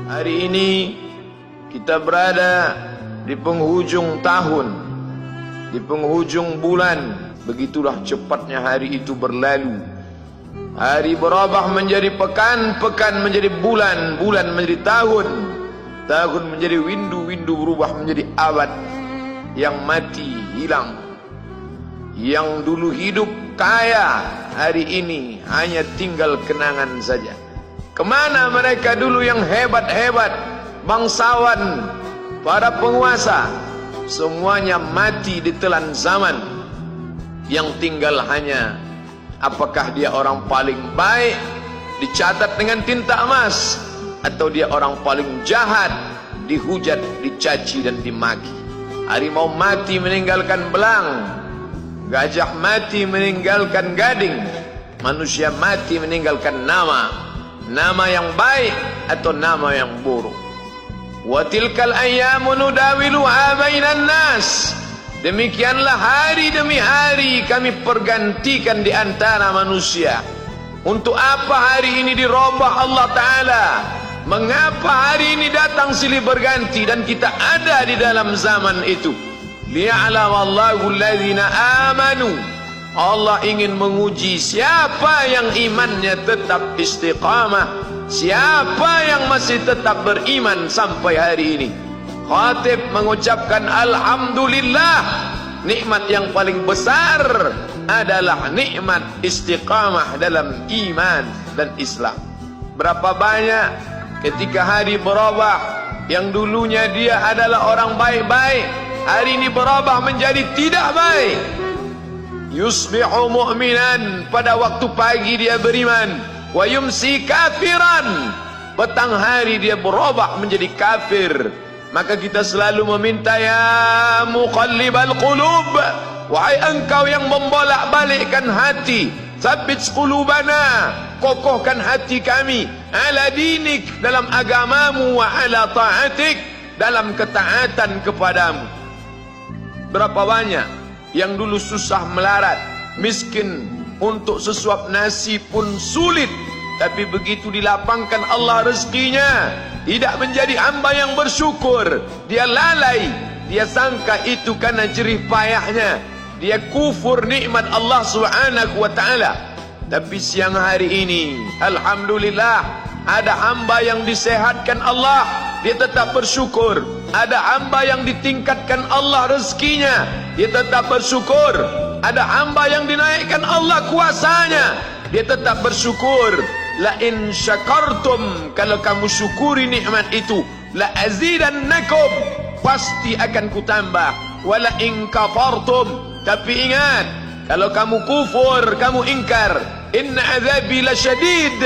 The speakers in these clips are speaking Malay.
Hari ini kita berada di penghujung tahun, di penghujung bulan. Begitulah cepatnya hari itu berlalu. Hari berubah menjadi pekan, pekan menjadi bulan, bulan menjadi tahun, tahun menjadi windu, windu berubah menjadi abad. Yang mati hilang, yang dulu hidup kaya, hari ini hanya tinggal kenangan saja. Kemana mereka dulu yang hebat-hebat, bangsawan, para penguasa? Semuanya mati ditelan zaman. Yang tinggal hanya apakah dia orang paling baik, dicatat dengan tinta emas, atau dia orang paling jahat, dihujat, dicaci dan dimaki. Harimau mati meninggalkan belang, gajah mati meninggalkan gading, manusia mati meninggalkan nama. Nama yang baik atau nama yang buruk. Wa tilkal ayyamu nudawiluha bainan nas. Demikianlah hari demi hari kami pergantikan di antara manusia. Untuk apa hari ini dirubah Allah Ta'ala? Mengapa hari ini datang silih berganti dan kita ada di dalam zaman itu? Liya'lamallahu alladhina amanu. Allah ingin menguji siapa yang imannya tetap istiqamah, siapa yang masih tetap beriman sampai hari ini. Khatib mengucapkan alhamdulillah, nikmat yang paling besar adalah nikmat istiqamah dalam iman dan Islam. Berapa banyak ketika hari berubah, yang dulunya dia adalah orang baik-baik, hari ini berubah menjadi tidak baik. Yusbihu mu'minan, pada waktu pagi dia beriman, wa yumsi kafiran, petang hari dia berubah menjadi kafir. Maka kita selalu meminta, ya muqallibal qulub, wahai engkau yang membolak-balikkan hati, tsabbit qulubana, kokohkan hati kami, ala dinik, dalam agamamu, wa ala ta'atik, dalam ketaatan kepadamu. Berapa banyak yang dulu susah melarat, miskin, untuk sesuap nasi pun sulit, tapi begitu dilapangkan Allah rezekinya, tidak menjadi hamba yang bersyukur. Dia lalai, dia sangka itu karena jerih payahnya, dia kufur nikmat Allah Subhanahu wa ta'ala. Tapi siang hari ini, alhamdulillah, ada hamba yang disehatkan Allah, dia tetap bersyukur. Ada hamba yang ditingkatkan Allah rezekinya, dia tetap bersyukur. Ada hamba yang dinaikkan Allah kuasanya, dia tetap bersyukur. La in syakartum, kalau kamu syukuri nikmat itu, la azidannakum, pasti akan kutambah. Wala in kafartum, tapi ingat, kalau kamu kufur, kamu ingkar, inna azabi lasyadid,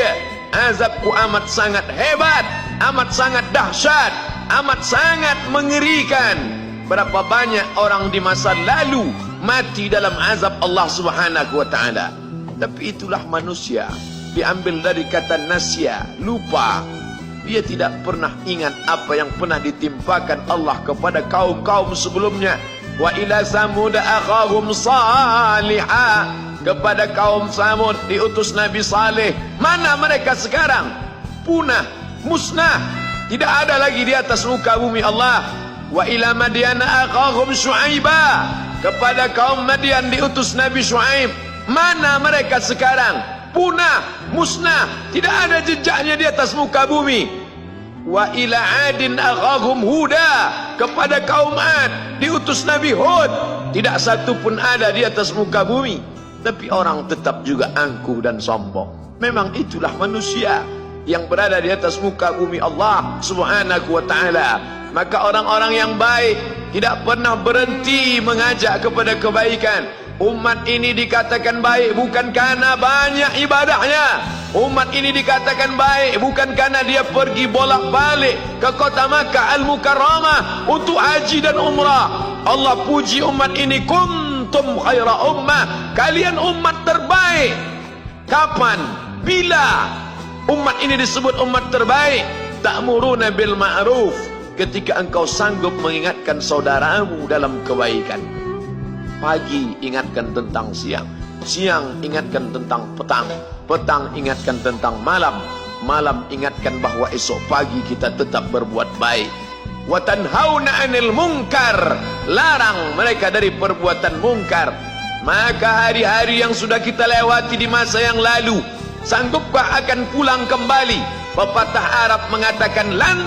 azabku amat sangat hebat, amat sangat dahsyat, amat sangat mengerikan. Berapa banyak orang di masa lalu mati dalam azab Allah Subhanahu wa ta'ala. Tapi itulah manusia, diambil dari kata nasya, lupa. Dia tidak pernah ingat apa yang pernah ditimpakan Allah kepada kaum-kaum sebelumnya. Wa ila samud akhahum salihah, kepada kaum Samud diutus Nabi Saleh. Mana mereka sekarang? Punah, musnah, tidak ada lagi di atas muka bumi Allah. Wa ila Madyana akhahum Syu'aiba, kepada kaum Madian diutus Nabi Syu'aib. Mana mereka sekarang? Punah, musnah, tidak ada jejaknya di atas muka bumi. Wa ila Adin akhahum Huda, kepada kaum Ad diutus Nabi Hud. Tidak satu pun ada di atas muka bumi. Tapi orang tetap juga angkuh dan sombong. Memang itulah manusia yang berada di atas muka bumi Allah Subhanahu wa ta'ala. Maka orang-orang yang baik tidak pernah berhenti mengajak kepada kebaikan. Umat ini dikatakan baik bukan karena banyak ibadahnya. Umat ini dikatakan baik bukan karena dia pergi bolak-balik ke kota Makkah Al-Mukarramah untuk haji dan umrah. Allah puji umat ini, kuntum khaira ummah, kalian umat terbaik. Kapan? Bila umat ini disebut umat terbaik? Ta'muruna bil ma'ruf, ketika engkau sanggup mengingatkan saudaramu dalam kebaikan. Pagi ingatkan tentang siang, siang ingatkan tentang petang, petang ingatkan tentang malam, malam ingatkan bahwa esok pagi kita tetap berbuat baik. Wa tanhauna 'anil munkar, larang mereka dari perbuatan mungkar. Maka hari-hari yang sudah kita lewati di masa yang lalu, sanggupkah akan pulang kembali? Pepatah Arab mengatakan lan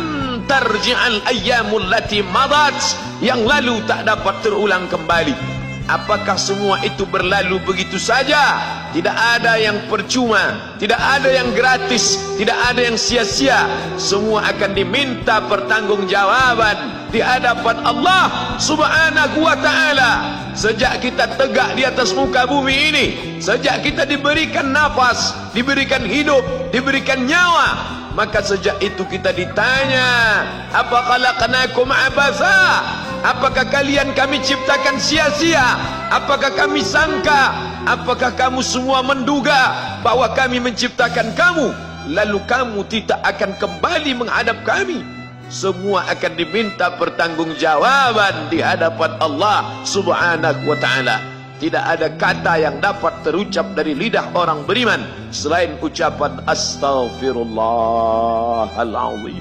tarji'al ayyamul lati madat, yang lalu tak dapat terulang kembali. Apakah semua itu berlalu begitu saja? Tidak ada yang percuma, tidak ada yang gratis, tidak ada yang sia-sia. Semua akan diminta pertanggungjawaban di hadapan Allah Subhanahu wa ta'ala. Sejak kita tegak di atas muka bumi ini, sejak kita diberikan nafas, diberikan hidup, diberikan nyawa, maka sejak itu kita ditanya, apa khalaqnakum abatha? Apakah kalian kami ciptakan sia-sia? Apakah kami sangka? Apakah kamu semua menduga bahwa kami menciptakan kamu lalu kamu tidak akan kembali menghadap kami? Semua akan diminta pertanggungjawaban di hadapan Allah Subhanahu wa ta'ala. Tidak ada kata yang dapat terucap dari lidah orang beriman selain ucapan astaghfirullahaladzim.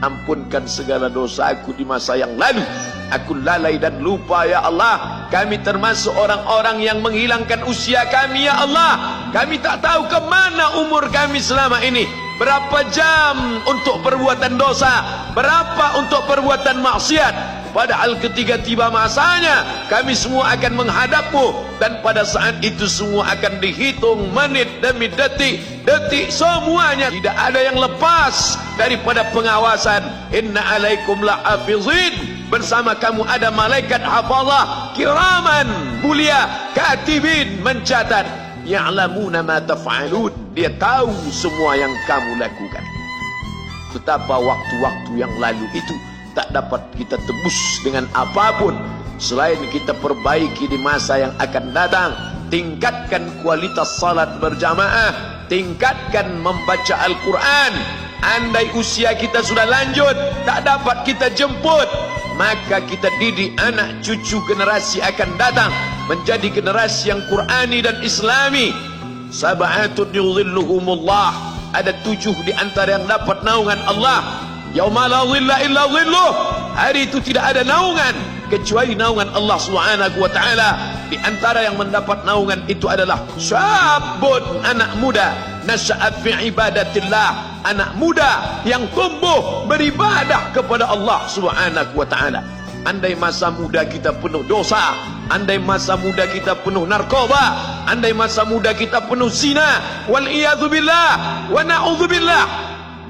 Ampunkan segala dosa aku di masa yang lalu. Aku lalai dan lupa ya Allah. Kami termasuk orang-orang yang menghilangkan usia kami ya Allah. Kami tak tahu ke mana umur kami selama ini. Berapa jam untuk perbuatan dosa, berapa untuk perbuatan maksiat. Padahal ketika tiba masanya, kami semua akan menghadapmu, dan pada saat itu semua akan dihitung menit demi detik. Detik semuanya tidak ada yang lepas daripada pengawasan. Inna alaikum la'afizin, bersama kamu ada malaikat hafazah kiraman mulia, katibin mencatat, ya'lamuna ma taf'alun, dia tahu semua yang kamu lakukan. Betapa waktu-waktu yang lalu itu tak dapat kita tebus dengan apapun selain kita perbaiki di masa yang akan datang. Tingkatkan kualitas salat berjamaah, tingkatkan membaca Al-Quran. Andai usia kita sudah lanjut, tak dapat kita jemput, maka kita didik anak cucu generasi akan datang menjadi generasi yang Qurani dan Islami. Sab'atun yudhilluhumullah, ada 7 di antara yang dapat naungan Allah. Yauma la dhilla illa dhilluh, hari itu tidak ada naungan kecuali naungan Allah Subhanahu wa ta'ala. Di antara yang mendapat naungan itu adalah syabun, anak muda, nasya'at fi ibadatillah, anak muda yang tumbuh beribadah kepada Allah Subhanahu wa ta'ala. Andai masa muda kita penuh dosa, andai masa muda kita penuh narkoba, andai masa muda kita penuh zina, wal iyadzubillah wa na'udzubillah,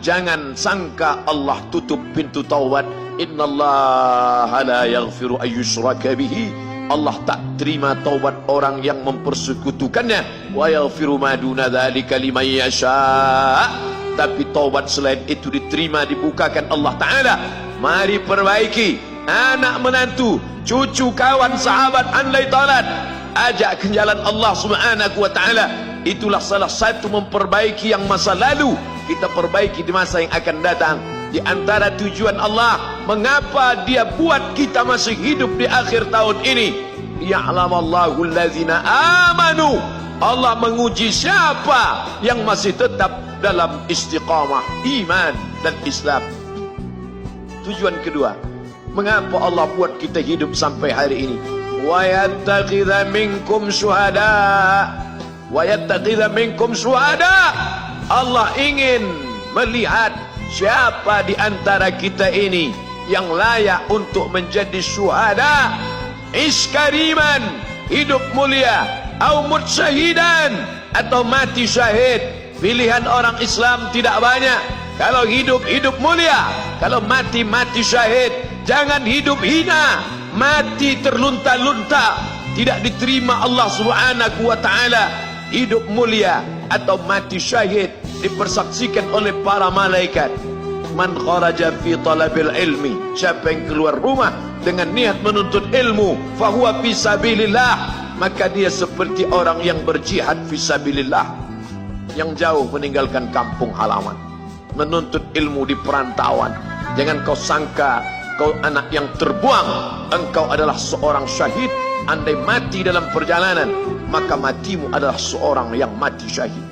jangan sangka Allah tutup pintu taubat. Innallaha la yaghfiru ayyushraka bihi, Allah tak terima taubat orang yang mempersekutukannya. Wa yaghfiru ma duna dzalika liman yasha, tapi taubat selain itu diterima, dibukakan Allah Ta'ala. Mari perbaiki anak menantu, cucu, kawan, sahabat, andai talat, ajak ke jalan Allah Subhanahu wa ta'ala. Itulah salah satu memperbaiki yang masa lalu, kita perbaiki di masa yang akan datang. Di antara tujuan Allah mengapa dia buat kita masih hidup di akhir tahun ini, ya'lamallahu allazina amanu, Allah menguji siapa yang masih tetap dalam istiqamah iman dan Islam. Tujuan kedua, mengapa Allah buat kita hidup sampai hari ini? Wa yattakhidha minkum syuhada, wa yattakhidha minkum syuhada, Allah ingin melihat siapa di antara kita ini yang layak untuk menjadi syuhada. Iskariman, hidup mulia, au mutsyahidan, atau mati syahid. Pilihan orang Islam tidak banyak. Kalau hidup, hidup mulia. Kalau mati, mati syahid. Jangan hidup hina, mati terlunta-lunta, tidak diterima Allah Subhanahu wa ta'ala. Hidup mulia atau mati syahid dipersaksikan oleh para malaikat. Man kharaja fi talabil ilmi, siapa yang keluar rumah dengan niat menuntut ilmu, fahuwa fi sabilillah, maka dia seperti orang yang berjihad fi sabilillah, yang jauh meninggalkan kampung halaman, menuntut ilmu di perantauan. Jangan kau sangka kau anak yang terbuang, engkau adalah seorang syahid. Andai mati dalam perjalanan, maka matimu adalah seorang yang mati syahid.